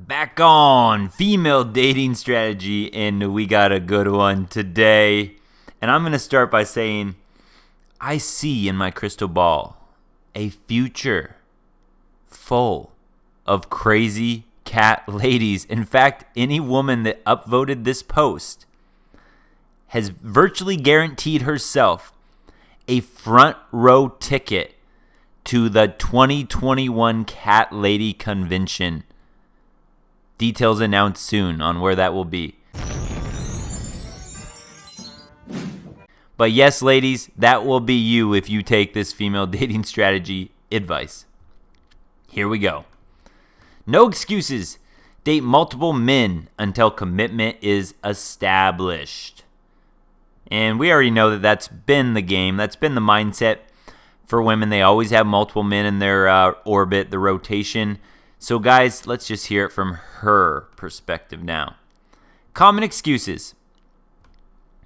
Back on female dating strategy, and we got a good one today. And I'm going to start by saying, I see in my crystal ball a future full of crazy cat ladies. In fact, any woman that upvoted this post has virtually guaranteed herself a front row ticket to the 2021 Cat Lady Convention. Details announced soon on where that will be. But yes, ladies, that will be you if you take this female dating strategy advice. Here we go. No excuses. Date multiple men until commitment is established. And we already know that that's been the game. That's been the mindset for women. They always have multiple men in their orbit, the rotation. So guys, let's just hear it from her perspective now. Common excuses.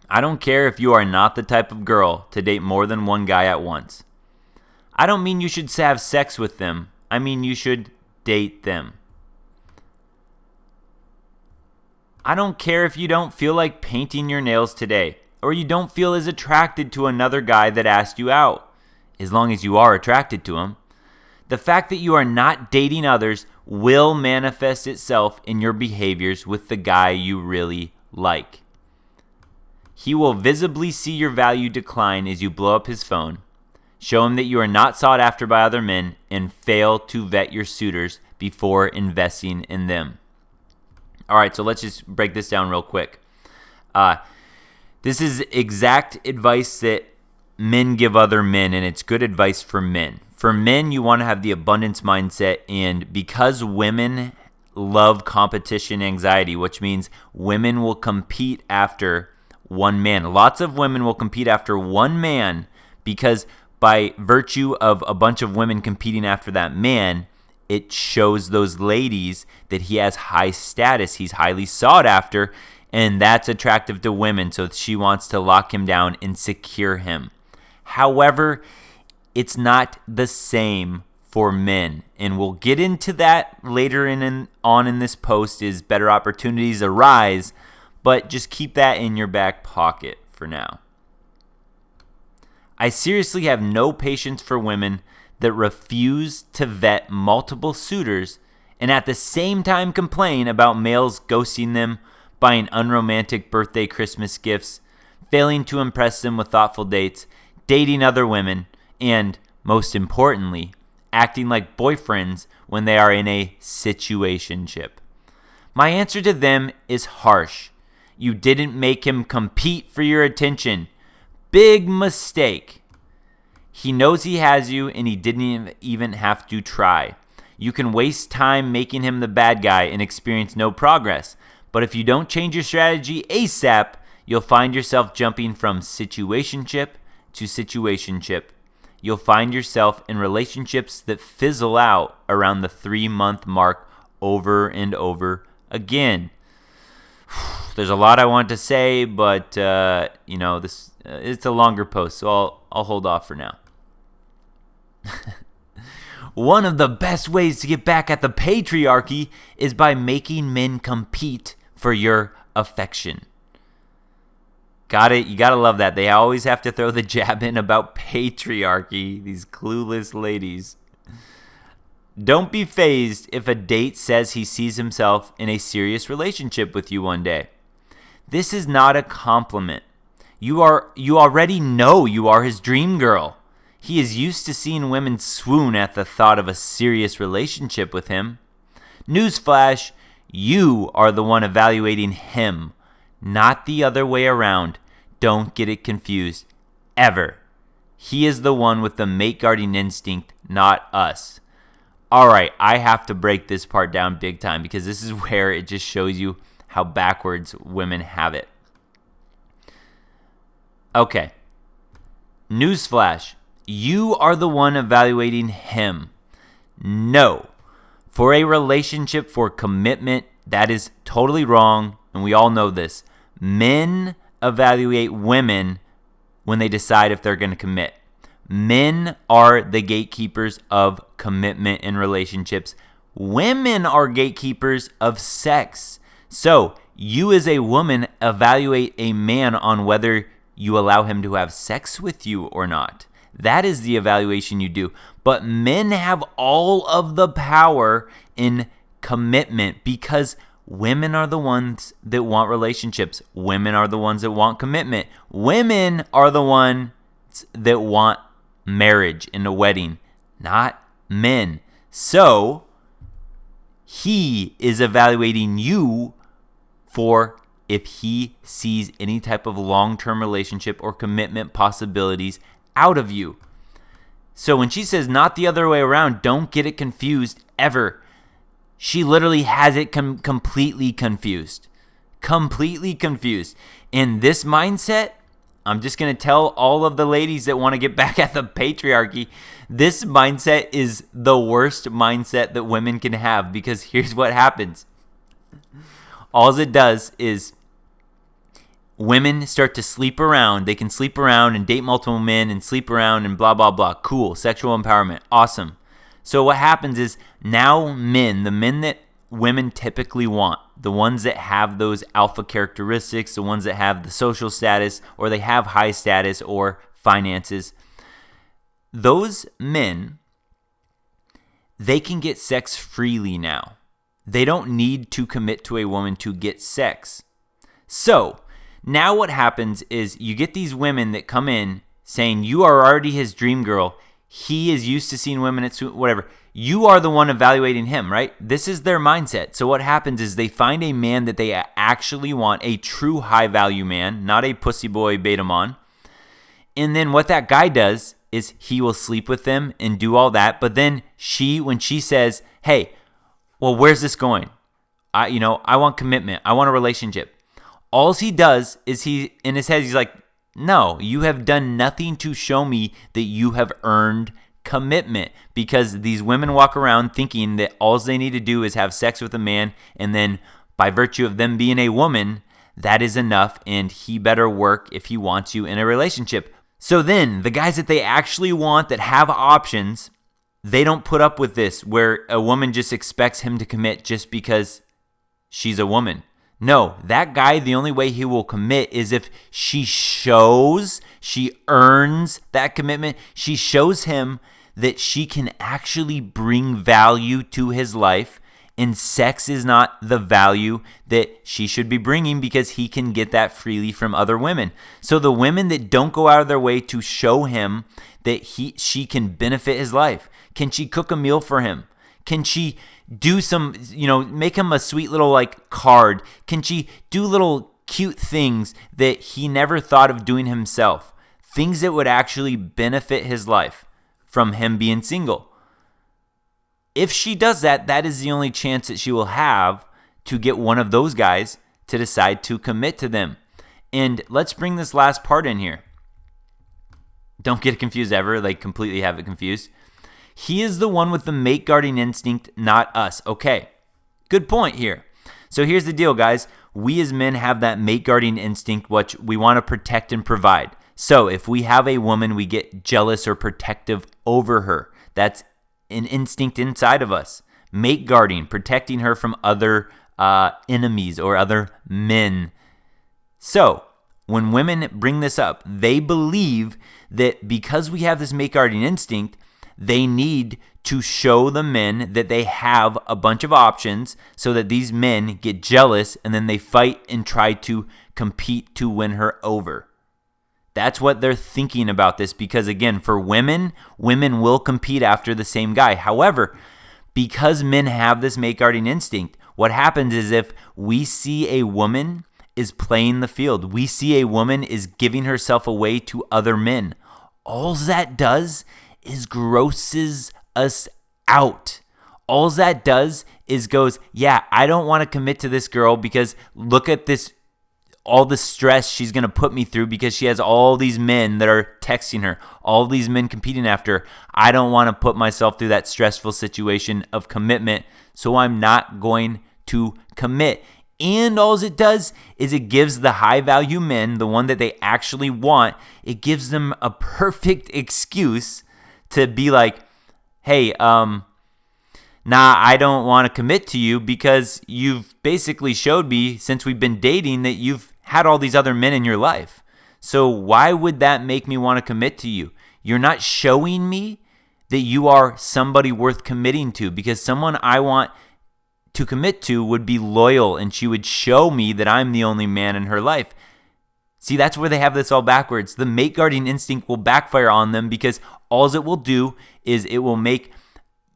I don't care if you are not the type of girl to date more than one guy at once. I don't mean you should have sex with them. I mean you should date them. I don't care if you don't feel like painting your nails today, or you don't feel as attracted to another guy that asked you out, as long as you are attracted to him. The fact that you are not dating others will manifest itself in your behaviors with the guy you really like. He will visibly see your value decline as you blow up his phone, show him that you are not sought after by other men, and fail to vet your suitors before investing in them. All right, so let's just break this down real quick. This is exact advice that men give other men, and it's good advice for men. For men, you want to have the abundance mindset, and because women love competition anxiety, which means women will compete after one man. Lots of women will compete after one man because by virtue of a bunch of women competing after that man, it shows those ladies that he has high status. He's highly sought after, and that's attractive to women, so she wants to lock him down and secure him. However, it's not the same for men, and we'll get into that later on in this post as better opportunities arise, but just keep that in your back pocket for now. I seriously have no patience for women that refuse to vet multiple suitors and at the same time complain about males ghosting them, buying unromantic birthday Christmas gifts, failing to impress them with thoughtful dates, dating other women, and, most importantly, acting like boyfriends when they are in a situationship. My answer to them is harsh. You didn't make him compete for your attention. Big mistake. He knows he has you, and he didn't even have to try. You can waste time making him the bad guy and experience no progress. But if you don't change your strategy ASAP, you'll find yourself jumping from situationship to situationship. You'll find yourself in relationships that fizzle out around the 3-month mark over and over again. There's a lot I want to say, but this it's a longer post, so I'll hold off for now. One of the best ways to get back at the patriarchy is by making men compete for your affection. Got it? You gotta love that. They always have to throw the jab in about patriarchy, these clueless ladies. Don't be fazed if a date says he sees himself in a serious relationship with you one day. This is not a compliment. You already know you are his dream girl. He is used to seeing women swoon at the thought of a serious relationship with him. Newsflash, you are the one evaluating him, not the other way around. Don't get it confused, ever. He is the one with the mate guarding instinct, not us. All right, I have to break this part down big time because this is where it just shows you how backwards women have it. Okay. Newsflash. You are the one evaluating him. No. For a relationship, for commitment, that is totally wrong, and we all know this. Men evaluate women when they decide if they're going to commit. Men are the gatekeepers of commitment in relationships. Women are gatekeepers of sex. So you as a woman evaluate a man on whether you allow him to have sex with you or not. That is the evaluation you do. But men have all of the power in commitment because women are the ones that want relationships. Women are the ones that want commitment. Women are the ones that want marriage and a wedding, not men. So he is evaluating you for if he sees any type of long-term relationship or commitment possibilities out of you. So when she says not the other way around, don't get it confused ever. She literally has it completely confused. Completely confused. In this mindset, I'm just going to tell all of the ladies that want to get back at the patriarchy, this mindset is the worst mindset that women can have because here's what happens. All it does is women start to sleep around. They can sleep around and date multiple men and sleep around and blah, blah, blah. Cool. Sexual empowerment. Awesome. So what happens is now men, the men that women typically want, the ones that have those alpha characteristics, the ones that have the social status or they have high status or finances, those men, they can get sex freely now. They don't need to commit to a woman to get sex. So now what happens is you get these women that come in saying you are already his dream girl. He is used to seeing women at whatever. You are the one evaluating him, right? This is their mindset. So what happens is they find a man that they actually want, a true high value man, not a pussy boy beta mon. And then what that guy does is he will sleep with them and do all that. But then when she says, hey, well, where's this going? I want commitment. I want a relationship. All he does is in his head, he's like, no, you have done nothing to show me that you have earned commitment, because these women walk around thinking that all they need to do is have sex with a man, and then by virtue of them being a woman, that is enough, and he better work if he wants you in a relationship. So then the guys that they actually want that have options, they don't put up with this where a woman just expects him to commit just because she's a woman. No, that guy, the only way he will commit is if she earns that commitment. She shows him that she can actually bring value to his life, and sex is not the value that she should be bringing because he can get that freely from other women. So the women that don't go out of their way to show him that she can benefit his life. Can she cook a meal for him? Can she do some, make him a sweet little card? Can she do little cute things that he never thought of doing himself? Things that would actually benefit his life from him being single. If she does that, that is the only chance that she will have to get one of those guys to decide to commit to them. And let's bring this last part in here. Don't get it confused ever, completely have it confused. He is the one with the mate guarding instinct, not us. Okay, good point here. So here's the deal, guys. We as men have that mate guarding instinct, which we want to protect and provide. So if we have a woman, we get jealous or protective over her. That's an instinct inside of us. Mate guarding, protecting her from other enemies or other men. So when women bring this up, they believe that because we have this mate guarding instinct, they need to show the men that they have a bunch of options so that these men get jealous and then they fight and try to compete to win her over. That's what they're thinking about this, because again, for women will compete after the same guy. However, because men have this mate guarding instinct, what happens is if we see a woman is playing the field, we see a woman is giving herself away to other men, all that does is grosses us out. All that does is goes, yeah, I don't want to commit to this girl because look at this, all the stress she's going to put me through because she has all these men that are texting her, all these men competing after her. I don't want to put myself through that stressful situation of commitment, so I'm not going to commit. And all it does is it gives the high value men, the one that they actually want, it gives them a perfect excuse to be like, hey, nah, I don't want to commit to you because you've basically showed me since we've been dating that you've had all these other men in your life. So why would that make me want to commit to you? You're not showing me that you are somebody worth committing to, because someone I want to commit to would be loyal and she would show me that I'm the only man in her life. See, that's where they have this all backwards. The mate guarding instinct will backfire on them because all it will do is it will make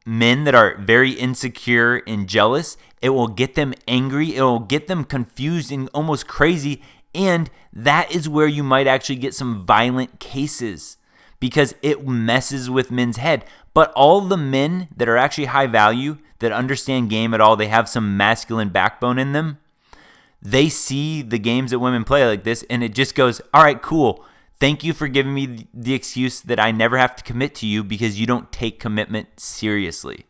men that are very insecure and jealous, it will get them angry, it will get them confused and almost crazy, and that is where you might actually get some violent cases because it messes with men's head. But all the men that are actually high value, that understand game at all, they have some masculine backbone in them, they see the games that women play like this, and it just goes, all right, cool. Thank you for giving me the excuse that I never have to commit to you because you don't take commitment seriously.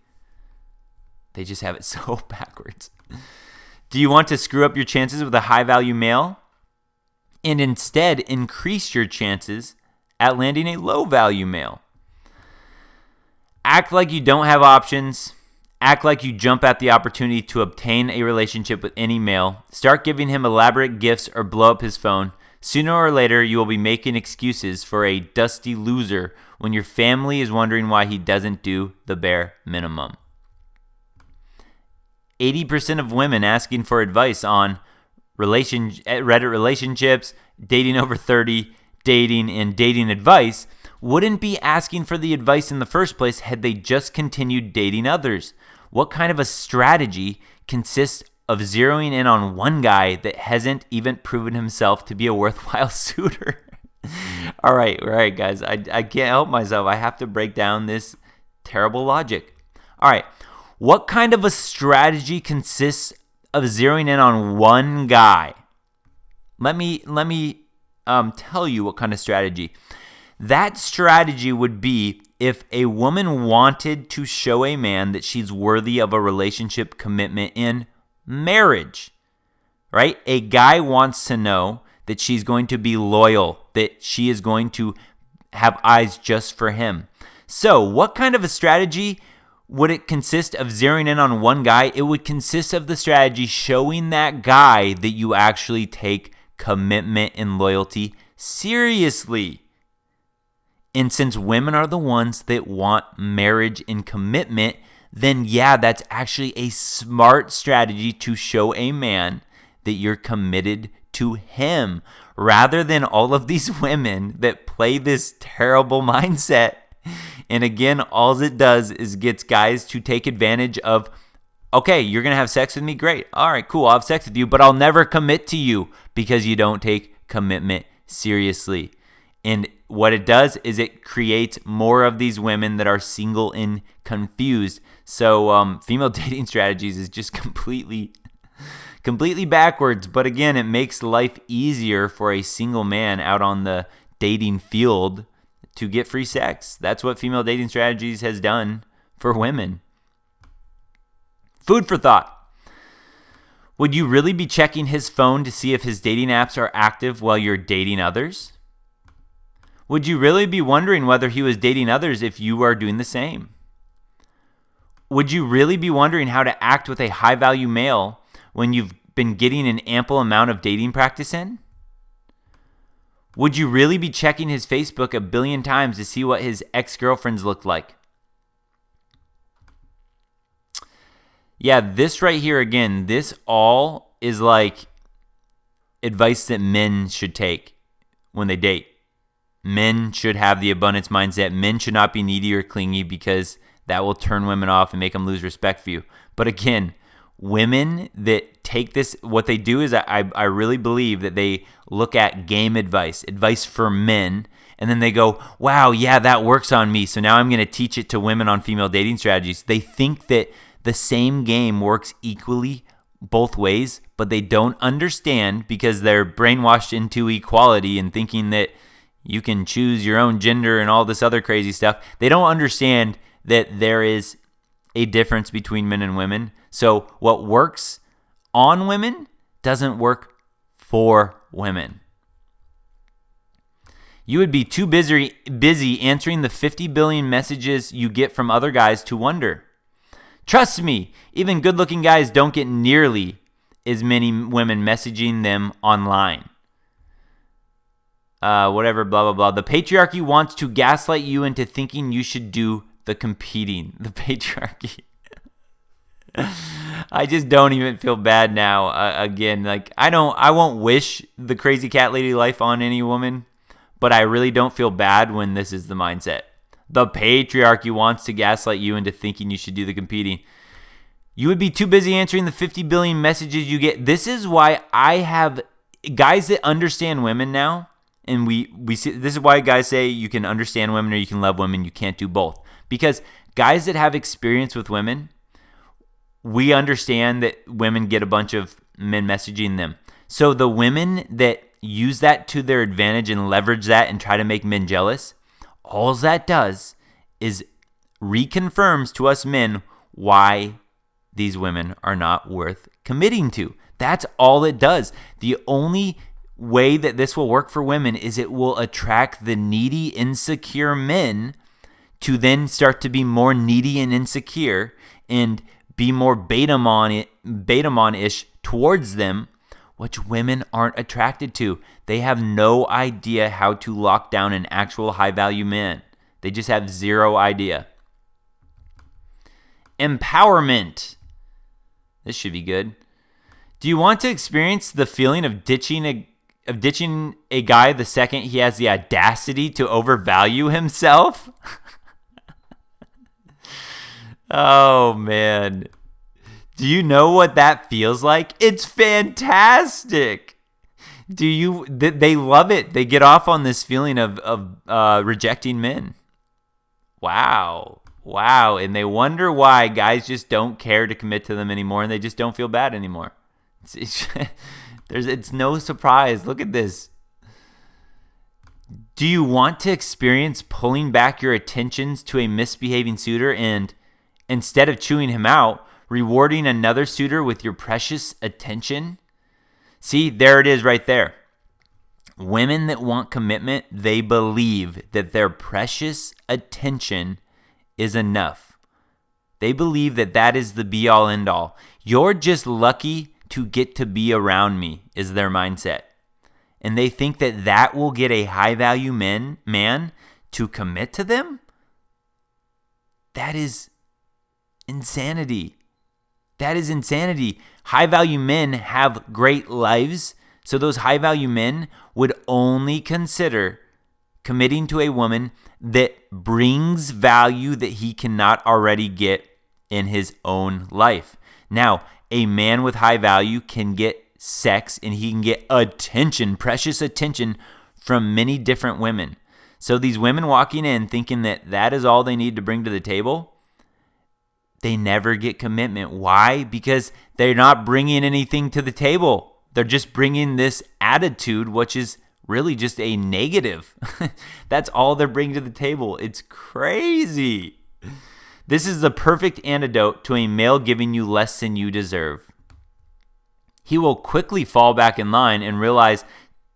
They just have it so backwards. Do you want to screw up your chances with a high-value male and instead increase your chances at landing a low-value male? Act like you don't have options. Act like you jump at the opportunity to obtain a relationship with any male. Start giving him elaborate gifts or blow up his phone. Sooner or later, you will be making excuses for a dusty loser when your family is wondering why he doesn't do the bare minimum. 80% of women asking for advice on Reddit relationships, dating over 30, dating, and dating advice wouldn't be asking for the advice in the first place had they just continued dating others. What kind of a strategy consists of zeroing in on one guy that hasn't even proven himself to be a worthwhile suitor? All right, guys. I can't help myself. I have to break down this terrible logic. All right. What kind of a strategy consists of zeroing in on one guy? Let me tell you what kind of strategy. That strategy would be if a woman wanted to show a man that she's worthy of a relationship commitment in marriage, right? A guy wants to know that she's going to be loyal, that she is going to have eyes just for him. So what kind of a strategy would it consist of zeroing in on one guy? It would consist of the strategy showing that guy that you actually take commitment and loyalty seriously. And since women are the ones that want marriage and commitment, then yeah, that's actually a smart strategy to show a man that you're committed to him, rather than all of these women that play this terrible mindset. And again, all it does is gets guys to take advantage of, okay, you're going to have sex with me? Great. All right, cool. I'll have sex with you, but I'll never commit to you because you don't take commitment seriously. And what it does is it creates more of these women that are single and confused. So female dating strategies is just completely backwards. But again, it makes life easier for a single man out on the dating field to get free sex. That's what female dating strategies has done for women. Food for thought. Would you really be checking his phone to see if his dating apps are active while you're dating others? Would you really be wondering whether he was dating others if you are doing the same? Would you really be wondering how to act with a high-value male when you've been getting an ample amount of dating practice in? Would you really be checking his Facebook a billion times to see what his ex-girlfriends looked like? Yeah, this right here again, this all is like advice that men should take when they date. Men should have the abundance mindset. Men should not be needy or clingy because that will turn women off and make them lose respect for you. But again, women that take this, what they do is I really believe that they look at game advice for men, and then they go, wow, yeah, that works on me. So now I'm going to teach it to women on female dating strategies. They think that the same game works equally both ways, but they don't understand because they're brainwashed into equality and thinking that you can choose your own gender and all this other crazy stuff. They don't understand that there is a difference between men and women. So what works on women doesn't work for women. You would be too busy answering the 50 billion messages you get from other guys to wonder. Trust me, even good-looking guys don't get nearly as many women messaging them online. Whatever, blah, blah, blah. The patriarchy wants to gaslight you into thinking you should do the competing. The patriarchy. I just don't even feel bad now. Again, like I won't wish the crazy cat lady life on any woman, but I really don't feel bad when this is the mindset. The patriarchy wants to gaslight you into thinking you should do the competing. You would be too busy answering the 50 billion messages you get. This is why I have guys that understand women now, and we see this is why guys say you can understand women or you can love women. You can't do both, because guys that have experience with women, we understand that women get a bunch of men messaging them. So the women that use that to their advantage and leverage that and try to make men jealous, all that does is reconfirms to us men why these women are not worth committing to. That's all it does. The only way that this will work for women is it will attract the needy, insecure men to then start to be more needy and insecure and be more beta-ish towards them, which women aren't attracted to. They have no idea how to lock down an actual high-value man. They just have zero idea. Empowerment. This should be good. Do you want to experience the feeling of ditching a guy the second he has the audacity to overvalue himself? Oh, man. Do you know what that feels like? It's fantastic. They love it. They get off on this feeling of rejecting men. Wow. And they wonder why guys just don't care to commit to them anymore, and they just don't feel bad anymore. It's no surprise. Look at this. Do you want to experience pulling back your attentions to a misbehaving suitor and, instead of chewing him out, rewarding another suitor with your precious attention? See, there it is right there. Women that want commitment, they believe that their precious attention is enough. They believe that that is the be-all, end-all. You're just lucky to get to be around me, is their mindset. And they think that that will get a high-value man to commit to them? That is insanity. That is insanity. High-value men have great lives, so those high-value men would only consider committing to a woman that brings value that he cannot already get in his own life. Now, a man with high value can get sex and he can get attention, precious attention from many different women. So these women walking in thinking that that is all they need to bring to the table, they never get commitment. Why? Because they're not bringing anything to the table. They're just bringing this attitude, which is really just a negative. That's all they're bringing to the table. It's crazy. This is the perfect antidote to a male giving you less than you deserve. He will quickly fall back in line and realize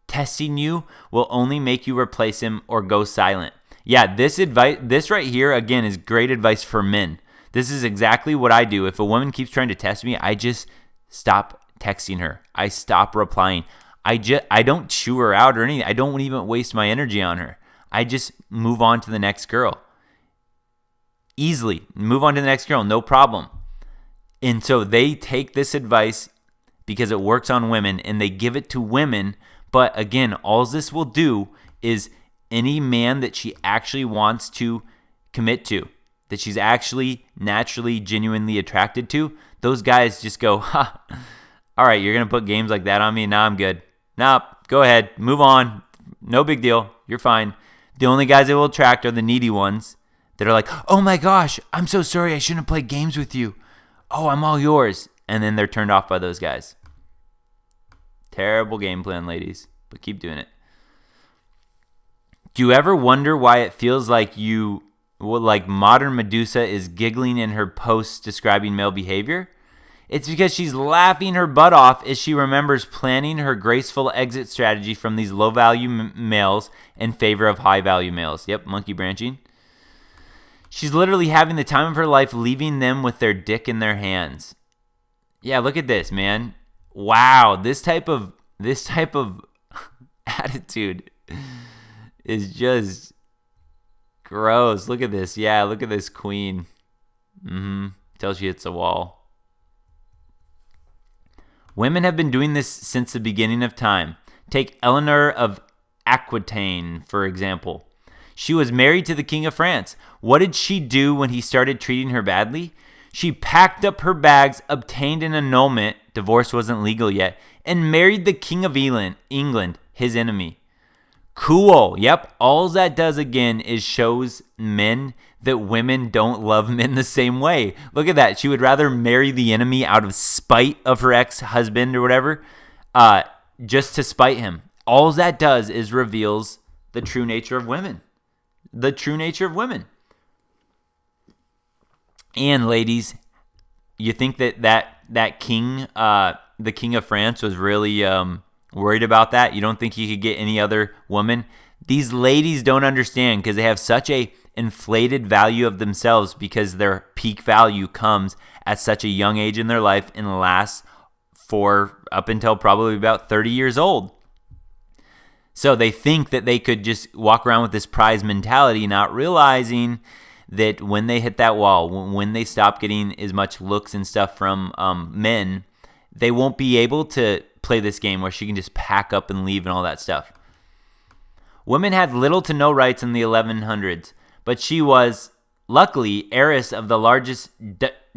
testing you will only make you replace him or go silent. Yeah, this right here, again, is great advice for men. This is exactly what I do. If a woman keeps trying to test me, I just stop texting her. I stop replying. I don't chew her out or anything. I don't even waste my energy on her. I just move on to the next girl. Easily. Move on to the next girl. No problem. And so they take this advice because it works on women and they give it to women. But again, all this will do is any man that she actually wants to commit to, that she's actually naturally, genuinely attracted to, those guys just go, ha, all right, you're going to put games like that on me? Nah, I'm good. Nah, go ahead. Move on. No big deal. You're fine. The only guys that will attract are the needy ones that are like, oh my gosh, I'm so sorry. I shouldn't have played games with you. Oh, I'm all yours. And then they're turned off by those guys. Terrible game plan, ladies, but keep doing it. Do you ever wonder why it feels like modern Medusa is giggling in her posts describing male behavior? It's because she's laughing her butt off as she remembers planning her graceful exit strategy from these low-value males in favor of high-value males. Yep, monkey branching. She's literally having the time of her life, leaving them with their dick in their hands. Yeah, look at this, man. Wow, this type of attitude is just gross. Look at this. Yeah, look at this queen. Till she hits a wall. Women have been doing this since the beginning of time. Take Eleanor of Aquitaine, for example. She was married to the King of France. What did she do when he started treating her badly? She packed up her bags, obtained an annulment, divorce wasn't legal yet, and married the King of England, his enemy. Cool. Yep. All that does again is shows men that women don't love men the same way. Look at that. She would rather marry the enemy out of spite of her ex-husband or whatever, just to spite him. All that does is reveals the true nature of women. The true nature of women. And ladies, you think that king, the King of France, was really worried about that? You don't think he could get any other woman? These ladies don't understand because they have such a inflated value of themselves because their peak value comes at such a young age in their life and lasts for up until probably about 30 years old. So they think that they could just walk around with this prize mentality, not realizing that when they hit that wall, when they stop getting as much looks and stuff from men, they won't be able to play this game where she can just pack up and leave and all that stuff. Women had little to no rights in the 1100s, but she was, luckily, heiress of the largest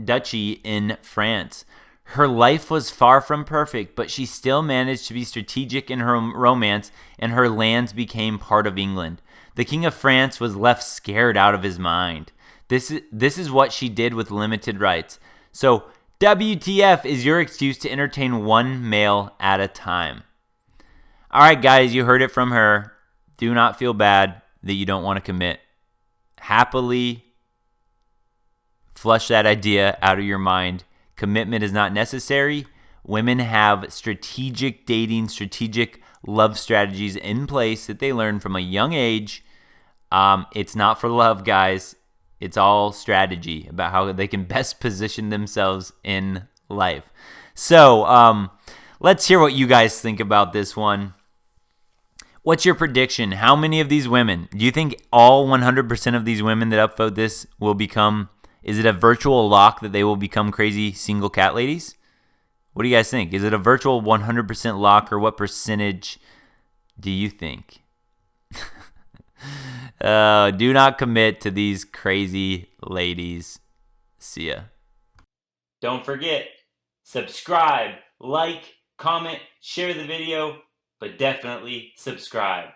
duchy in France. Her life was far from perfect, but she still managed to be strategic in her romance, and her lands became part of England. The King of France was left scared out of his mind. This is what she did with limited rights. So, WTF is your excuse to entertain one male at a time. All right, guys, you heard it from her. Do not feel bad that you don't want to commit. Happily flush that idea out of your mind. Commitment is not necessary. Women have strategic dating, strategic love strategies in place that they learn from a young age. It's not for love, guys. It's all strategy about how they can best position themselves in life. So let's hear what you guys think about this one. What's your prediction? How many of these women, do you think all 100% of these women that upvote this will become, is it a virtual lock that they will become crazy single cat ladies? What do you guys think? Is it a virtual 100% lock, or what percentage do you think? Do not commit to these crazy ladies. See ya. Don't forget, subscribe, like, comment, share the video, but definitely subscribe.